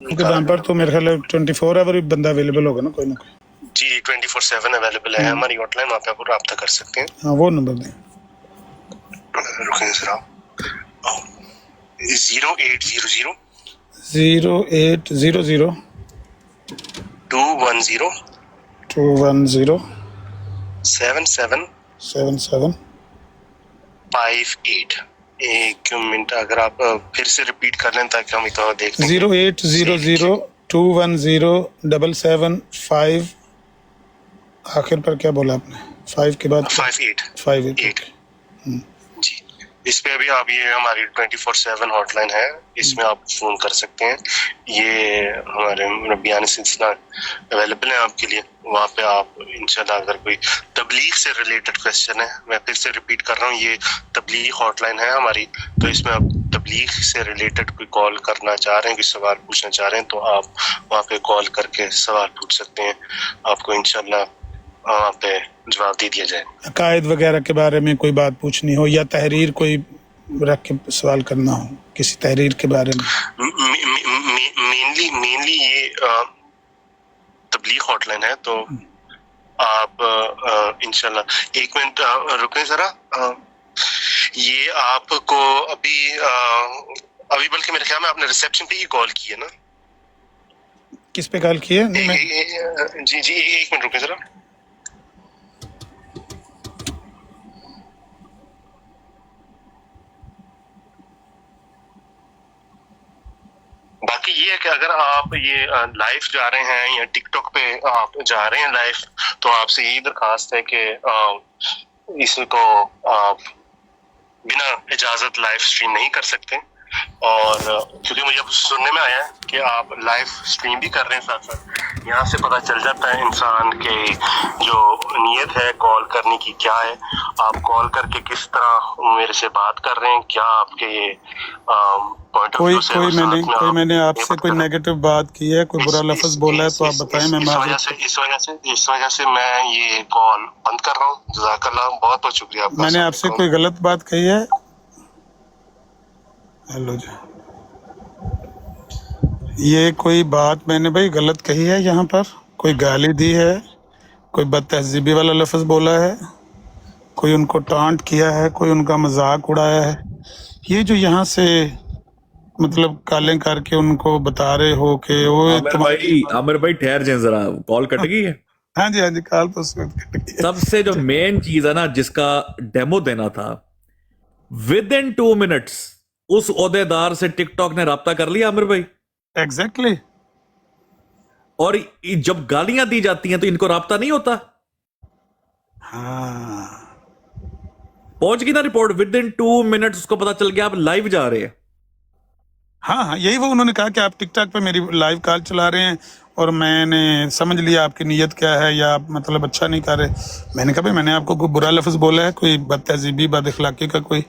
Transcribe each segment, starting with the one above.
के दाम पर तो मेरे ख्याल है 24 आवर बंदा अवेलेबल होगा ना कोई ना कोई। जी 24/7 अवेलेबल है हमारी हॉटलाइन, वहाँ पे आप रब्ता कर सकते हैं। हाँ वो नंबर दें। रुकें सर आप 0800 0800 210 210 77 77 58। एक मिनट अगर आप फिर से रिपीट कर लें ताकि हम तो देख लें। 0800 210 775 आखिर पर क्या बोला आपने? 5 के बाद 58 जी। इस पे अभी आप ये हमारी 24/7 हॉटलाइन है, इसमें आप फोन कर सकते हैं। ये हमारे रब्बियानी सिलसिला अवेलेबल है आपके लिए, वहाँ पे आप इंशाल्लाह अगर कोई तबलीग से रिलेटेड क्वेश्चन है, मैं फिर से रिपीट कर रहा हूँ, ये तबलीग हॉटलाइन है हमारी, तो इसमें आप तबलीग से रिलेटेड कोई कॉल करना चाह रहे हैं, कोई सवाल पूछना चाह रहे हैं, तो आप वहाँ पे कॉल करके सवाल पूछ सकते हैं, आपको इंशाल्लाह वहाँ पे जवाब दे दिया जाए। अकायद वगैरह के बारे में कोई बात पूछनी हो या तहरीर कोई रख के सवाल करना हो किसी तहरीर के बारे में। मेनली ये तबलीग हॉटलाइन है, तो आप इंशाल्लाह एक मिनट रुकें जरा। ये आपको अभी बल्कि मेरे ख्याल में आपने रिसेप्शन पे ही कॉल की है ना? किस पे कॉल की है? जी एक मिनट रुकें जरा। बाकी ये है कि अगर आप ये लाइव जा रहे हैं या टिकटॉक पे आप जा रहे हैं लाइव, तो आपसे यही दरखास्त है कि इसको आप बिना इजाजत लाइव स्ट्रीम नहीं कर सकते। और क्योंकि मुझे अब सुनने में आया है कि आप लाइव स्ट्रीम भी कर रहे हैं साथ साथ, यहाँ से पता चल जाता है इंसान के जो नीयत है कॉल करने की क्या है, आप कॉल करके किस तरह मेरे से बात कर रहे हैं, क्या आपके ये पॉइंट ऑफ व्यू से कोई मैंने आपसे कोई नेगेटिव बात की है, कोई बुरा लफ्ज बोला है तो आप बताएं। मैं इस वजह से मैं ये कॉल बंद कर रहा हूँ। जज़ाकल्लाह, बहुत बहुत शुक्रिया आपका। मैंने आपसे कोई गलत बात कही है? हेलो जी, ये कोई बात मैंने भाई गलत कही है? यहाँ पर कोई गाली दी है, कोई बदतहजीबी वाला लफ्ज बोला है, कोई उनको टांट किया है, कोई उनका मजाक उड़ाया है? ये जो यहाँ से मतलब कालें करके उनको बता रहे हो कि वो आमिर भाई ठहर जाए जरा, कॉल कट गई है। हाँ जी कॉल तो कट गई है। सबसे जो मेन चीज है ना, जिसका डेमो देना था, विद इन 2 मिनट्स उस ओहदेदार से टिकटॉक ने राब्ता कर लिया आमिर भाई। एग्जैक्टली। और जब गालियां दी जाती हैं तो इनको राब्ता नहीं होता। हाँ पहुंच गई ना रिपोर्ट, विद इन 2 मिनट्स उसको पता चल गया आप लाइव जा रहे हैं। हाँ यही वो उन्होंने कहा कि आप टिकटॉक पे मेरी लाइव कॉल चला रहे हैं और मैंने समझ लिया आपकी नीयत क्या है या आप मतलब अच्छा नहीं कर रहे। मैंने कहा भाई मैंने आपको कोई बुरा लफ्ज बोला है, कोई बदतहजीबी बद इखलाकी का कोई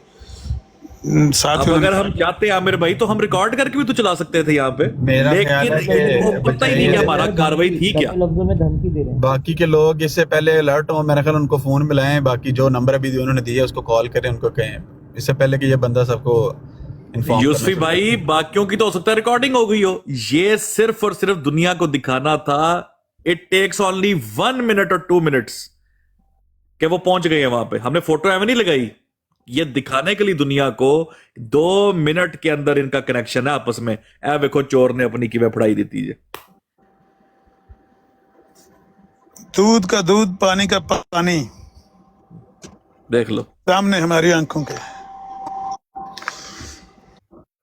साथ? अगर हम चाहते आमिर भाई तो हम रिकॉर्ड करके भी तो चला सकते थे यहाँ पे, लेकिन पता ही नहीं कि हमारा कार्रवाई थी क्या। लफ्जों में धमकी दे रहे हैं। बाकी के लोग इससे पहले अलर्ट हो, मेरे ख्याल उनको फोन मिलाएं, बाकी जो नंबर अभी उन्होंने दिया उसको कॉल करें, उनको कहें इससे पहले कि ये बंदा सबको यूसुफी भाई बाकियों की तो हो सकता है रिकॉर्डिंग हो गई हो, ये सिर्फ और सिर्फ दुनिया को दिखाना था। इट टेक्स ओनली 1 मिनट और 2 मिनट्स कि वो पहुंच गए हैं वहां पे। हमने फोटो एवं नहीं लगाई, ये दिखाने के लिए दुनिया को 2 मिनट के अंदर इनका कनेक्शन है आपस में। ऐ देखो चोर ने अपनी की पढ़ाई देती है। दूध का दूध, पानी का पानी, देख लो सामने हमारी आंखों के।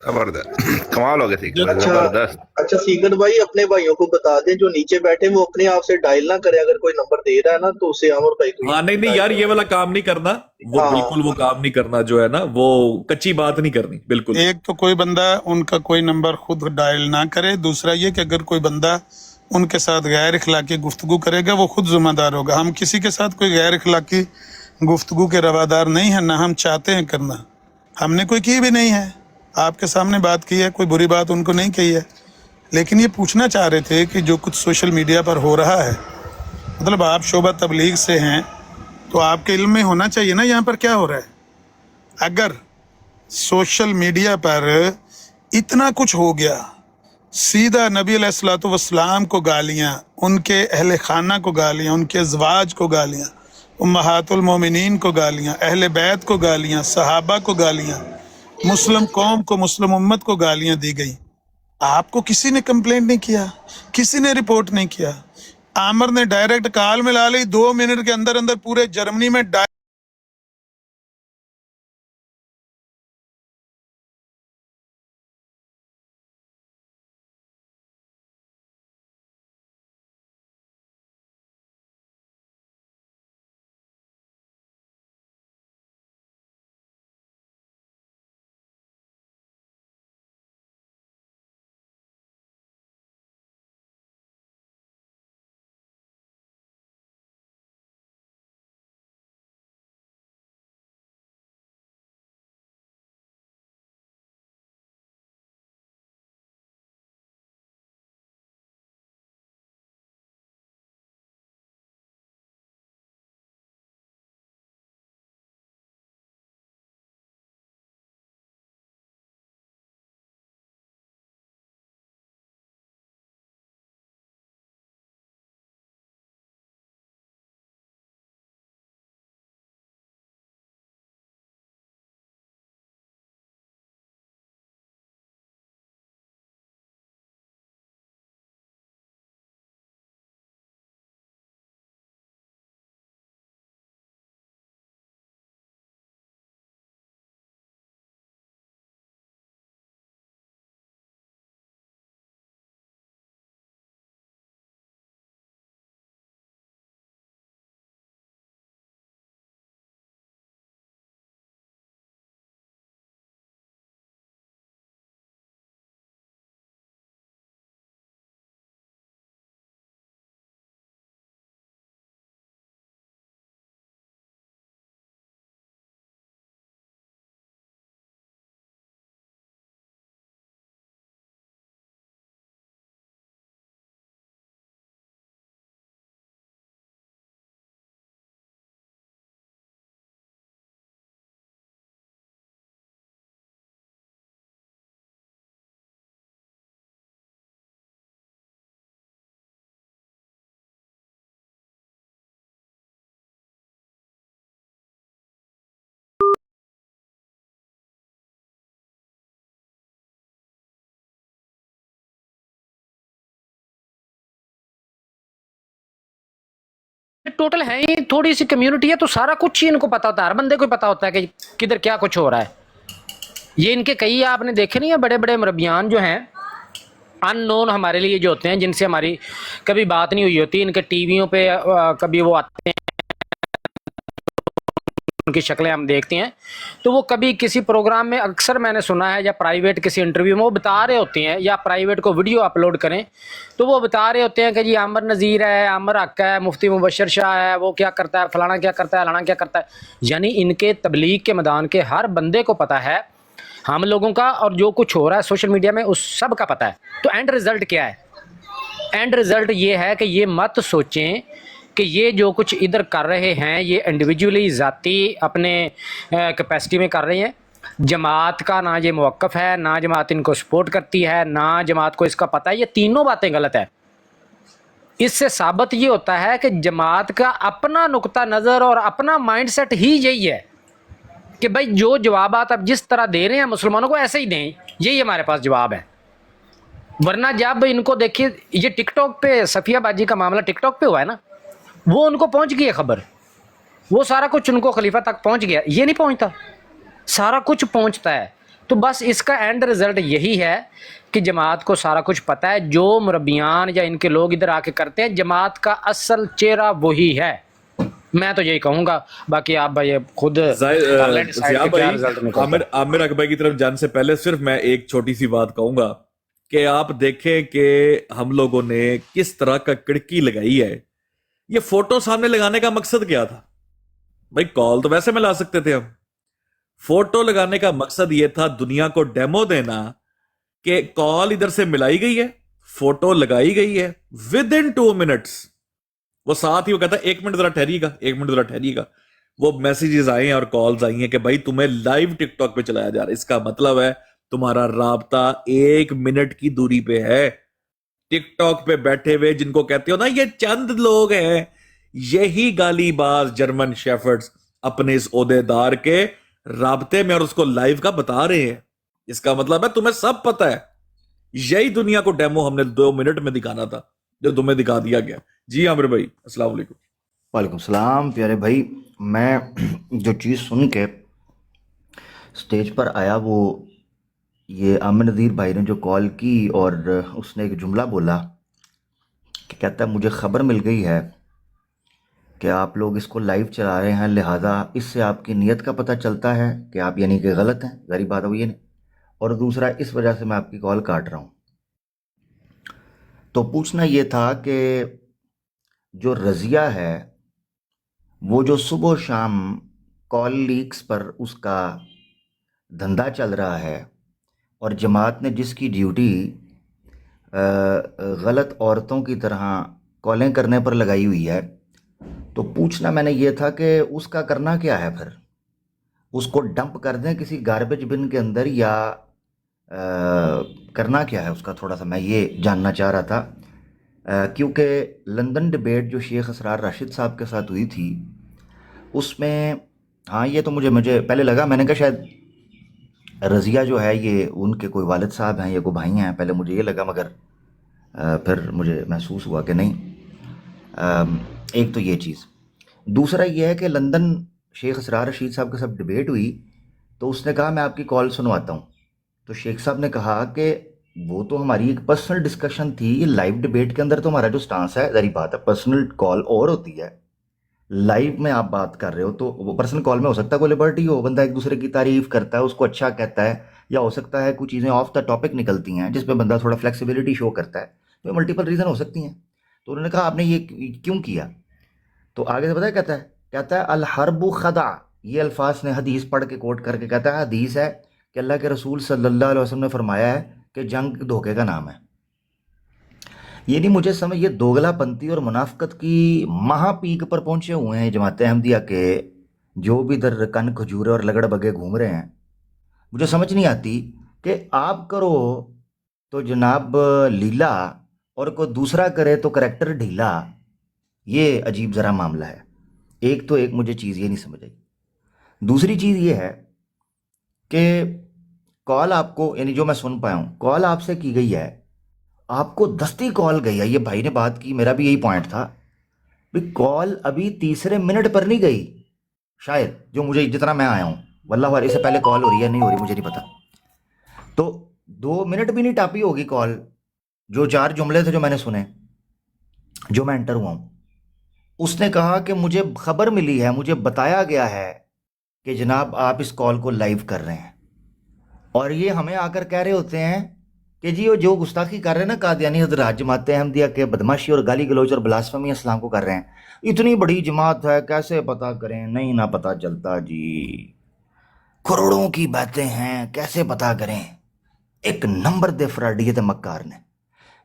जबरदस्त, कमाल हो गई थी, जबरदस्त। अच्छा सीकत भाई, अपने भाइयों को बता दें जो नीचे बैठे वो अपने आप से डायल ना करे, अगर कोई नंबर दे रहा है ना तो उसे अमर भाई को। हाँ नहीं यार, ये वाला काम नहीं करना, वो बिल्कुल वो काम नहीं करना, जो है ना वो कच्ची बात नहीं करनी बिल्कुल। एक तो कोई बंदा उनका कोई नंबर खुद डायल ना करे, दूसरा ये कि अगर कोई बंदा उनके साथ गैर इखलाकी गुफ्तगू करेगा वो खुद जिम्मेदार होगा। हम किसी के साथ कोई गैर इखलाकी गुफ्तगू के रवादार नहीं है, ना हम चाहते हैं करना, हमने कोई की भी नहीं है। आपके सामने बात की है, कोई बुरी बात उनको नहीं कही है, लेकिन ये पूछना चाह रहे थे कि जो कुछ सोशल मीडिया पर हो रहा है, मतलब आप शोबा तबलीग से हैं तो आपके इल्म में होना चाहिए ना यहाँ पर क्या हो रहा है। अगर सोशल मीडिया पर इतना कुछ हो गया सीधा नबी अलैहिस्सलाम को गालियां, उनके अहले खाना को गालियां, उनके अज़वाज को गालियां, उम्महातुल मोमिनीन को गालियां, अहले बैत को गालियां, सहाबा को गालियां, मुस्लिम कौम को, मुस्लिम उम्मत को गालियां दी गई। आपको किसी ने कंप्लेंट नहीं किया, किसी ने रिपोर्ट नहीं किया। आमिर ने डायरेक्ट कॉल मिला ली, 2 मिनट के अंदर अंदर पूरे जर्मनी में टोटल है ही थोड़ी सी कम्युनिटी है, तो सारा कुछ ही इनको पता होता है, हर बंदे को पता होता है कि किधर क्या कुछ हो रहा है। ये इनके कई आपने देखे नहीं है बड़े बड़े मुरब्बियान जो हैं, अननोन हमारे लिए जो होते हैं, जिनसे हमारी कभी बात नहीं हुई होती, इनके टीवियों पे कभी वो आते हैं, उनकी शक्लें हम देखते हैं, तो वो कभी किसी प्रोग्राम में अक्सर मैंने सुना है, या प्राइवेट किसी इंटरव्यू में वो बता रहे होते हैं, या प्राइवेट को वीडियो अपलोड करें तो वो बता रहे होते हैं कि जी आमिर नज़ीर है, आमिर हक है, मुफ्ती मुबशर शाह है, वो क्या करता है, फलाना क्या करता है, लाना क्या करता है। यानी इनके तबलीग के मैदान के हर बंदे को पता है, हम लोगों का, और जो कुछ हो रहा है सोशल मीडिया में उस सब का पता है। तो एंड रिज़ल्ट क्या है? एंड रिज़ल्ट ये है कि ये मत सोचें कि ये जो कुछ इधर कर रहे हैं ये इंडिविजुअली ज़ाती अपने कैपेसिटी में कर रहे हैं। जमात का ना ये मौक़िफ़ है, ना जमात इनको सपोर्ट करती है, ना जमात को इसका पता है। ये तीनों बातें गलत है। इससे साबित ये होता है कि जमात का अपना नुक्ता नज़र और अपना माइंडसेट ही यही है कि भाई जो जवाब आप जिस तरह दे रहे हैं मुसलमानों को ऐसे ही दें, यही हमारे पास जवाब है। वरना जब इनको देखिए, ये टिकटॉक पे सफिया बाजी का मामला टिकटॉक पे हुआ है ना, वो उनको पहुंच गई है खबर, वो सारा कुछ उनको खलीफा तक पहुंच गया। ये नहीं पहुंचता, सारा कुछ पहुंचता है। तो बस इसका एंड रिज़ल्ट यही है कि जमात को सारा कुछ पता है। जो मुरब्बियान या इनके लोग इधर आके करते हैं, जमात का असल चेहरा वही है। मैं तो यही कहूँगा, बाकी आप भाई खुद आमिर अकबर की तरफ जाने से पहले सिर्फ मैं एक छोटी सी बात कहूंगा कि आप देखें कि हम लोगों ने किस तरह का किड़की लगाई है। ये फोटो सामने लगाने का मकसद क्या था भाई? कॉल तो वैसे मिला सकते थे हम। फोटो लगाने का मकसद ये था दुनिया को डेमो देना कि कॉल इधर से मिलाई गई है, फोटो लगाई गई है, विद इन 2 मिनट्स वो साथ ही वो कहता है 1 मिनट जरा ठहरिएगा, 1 मिनट जरा ठहरिएगा। वो मैसेजेस आए हैं और कॉल्स आई हैं कि भाई तुम्हें लाइव टिकटॉक पे चलाया जा रहा है। इसका मतलब है तुम्हारा राबता 1 मिनट की दूरी पे है। टिकटॉक पे बैठे हुए जिनको कहते हो ना ये चंद लोग हैं, यही गालीबाज जर्मन शेफर्ड्स अपने इस ओहदेदार के राबते में और उसको लाइव का बता रहे हैं। इसका मतलब है तुम्हें सब पता है। यही दुनिया को डेमो हमने 2 मिनट में दिखाना था जो तुम्हें दिखा दिया गया। जी आमिर भाई, अस्सलाम वालेकुम। वालेकुम सलाम प्यारे भाई। मैं जो चीज़ सुन के स्टेज पर आया वो ये आमिर नज़ीर भाई ने जो कॉल की और उसने एक जुमला बोला कि कहता है मुझे ख़बर मिल गई है कि आप लोग इसको लाइव चला रहे हैं, लिहाजा इससे आपकी नीयत का पता चलता है कि आप यानी कि गलत हैं। ज़ाहिर बात है ये नहीं, और दूसरा इस वजह से मैं आपकी कॉल काट रहा हूँ। तो पूछना ये था कि जो रज़िया है वो जो सुबह शाम कॉल लीक्स पर उसका धंधा चल रहा है और जमात ने जिसकी ड्यूटी गलत औरतों की तरह कॉलें करने पर लगाई हुई है, तो पूछना मैंने ये था कि उसका करना क्या है फिर? उसको डंप कर दें किसी गार्बेज बिन के अंदर या करना क्या है उसका? थोड़ा सा मैं ये जानना चाह रहा था, क्योंकि लंदन डिबेट जो शेख असरार राशिद साहब के साथ हुई थी उसमें, हाँ ये तो मुझे पहले लगा, मैंने कहा शायद रज़िया जो है ये उनके कोई वालिद साहब हैं या कोई भाई हैं, पहले मुझे ये लगा, मगर फिर मुझे महसूस हुआ कि नहीं। एक तो ये चीज़, दूसरा ये है कि लंदन शेख असरार रशीद साहब के साथ डिबेट हुई तो उसने कहा मैं आपकी कॉल सुनवाता हूँ। तो शेख साहब ने कहा कि वो तो हमारी एक पर्सनल डिस्कशन थी, ये लाइव डिबेट के अंदर तो हमारा जो स्टांस है, ज़ाहिर बात है पर्सनल कॉल और होती है, लाइव में आप बात कर रहे हो तो वो पर्सनल कॉल में हो सकता है कोई लिबर्टी हो, बंदा एक दूसरे की तारीफ करता है, उसको अच्छा कहता है, या हो सकता है कुछ चीज़ें ऑफ द टॉपिक निकलती हैं जिसमें बंदा थोड़ा फ्लेक्सिबिलिटी शो करता है, तो मल्टीपल रीज़न हो सकती हैं। तो उन्होंने कहा आपने ये क्यों किया? तो आगे से पता है कहता है अल हर्बु खदा, ये अल्फाज ने हदीस पढ़ के कोट करके कहता है हदीस है कि अल्लाह के रसूल सल्लल्लाहु अलैहि वसल्लम ने फरमाया है कि जंग धोखे का नाम है। ये नहीं मुझे समझ, ये दोगलापंथी और मुनाफकत की महापीक पर पहुंचे हुए हैं जमात अहमदिया के, जो भी इधर कन खजूरे और लगड़ बगे घूम रहे हैं। मुझे समझ नहीं आती कि आप करो तो जनाब लीला और कोई दूसरा करे तो करैक्टर ढीला, ये अजीब ज़रा मामला है। एक तो एक मुझे चीज़ ये नहीं समझ आई। दूसरी चीज़ ये है कि कॉल आपको, यानी जो मैं सुन पाया हूँ, कॉल आपसे की गई है, आपको दस्ती कॉल गई है, ये भाई ने बात की, मेरा भी यही पॉइंट था भाई, कॉल अभी तीसरे मिनट पर नहीं गई शायद, जो मुझे जितना मैं आया हूँ, वल्लाह इससे पहले कॉल हो रही है नहीं हो रही मुझे नहीं पता, तो 2 मिनट भी नहीं टापी होगी कॉल। जो 4 जुमले थे जो मैंने सुने, जो मैं एंटर हुआ हूँ, उसने कहा कि मुझे खबर मिली है, मुझे बताया गया है कि जनाब आप इस कॉल को लाइव कर रहे हैं, और ये हमें आकर कह रहे होते हैं कि जी वो जो गुस्ताखी कर रहे हैं ना कादियानी हज़रात जमात अहमदिया के, बदमाशी और गाली गलौज और ब्लास्फेमी इस्लाम को कर रहे हैं, इतनी बड़ी जमात है कैसे पता करें? नहीं ना पता चलता जी, करोड़ों की बातें हैं कैसे पता करें? एक नंबर दे फ्राडियत मक्कार ने,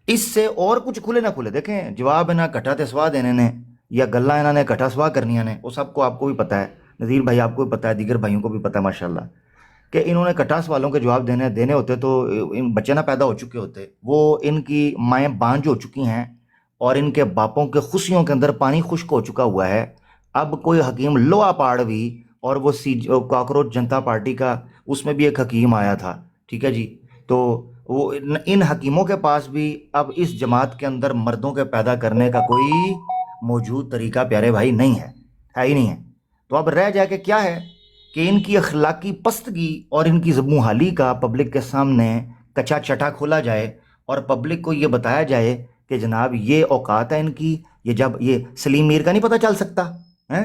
इससे और कुछ खुले ना खुले देखें जवाब है ना घटा ते सवाह देने ने या गल्ला इन्होंने घटा सवाह करनिया ने, वो सबको आपको भी पता है, नज़ीर भाई आपको भी पता है, दीगर भाइयों को भी पता है माशाल्लाह, कि इन्होंने कटा सवालों के जवाब देने होते तो इन बच्चे ना पैदा हो चुके होते, वो इनकी माएँ बांझ हो चुकी हैं और इनके बापों के खुशियों के अंदर पानी खुश्क हो चुका हुआ है। अब कोई हकीम लोहा पाड़ भी, और वो कॉकरोच जनता पार्टी का उसमें भी एक हकीम आया था, ठीक है जी, तो वो इन हकीमों के पास भी अब इस जमात के अंदर मर्दों के पैदा करने का कोई मौजूद तरीका प्यारे भाई नहीं है ही नहीं है। तो अब रह जाके क्या है कि इनकी अखलाकी पस्तगी और इनकी ज़बूहाली का पब्लिक के सामने कच्चा चटा खोला जाए और पब्लिक को ये बताया जाए कि जनाब ये औकात है इनकी। ये जब ये सलीम मीर का नहीं पता चल सकता है,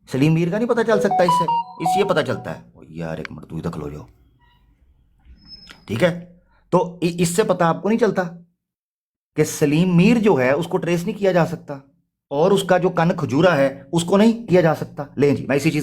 सलीम मीर का नहीं पता चल सकता, इससे पता चलता है यार एक मिनट तू इधर खलो जाओ, ठीक है, तो इससे पता आपको नहीं चलता कि सलीम मीर जो है उसको ट्रेस नहीं किया जा सकता और उसका जो कन खजूरा है उसको नहीं किया जा सकता। लें जी, मैं इसी चीज़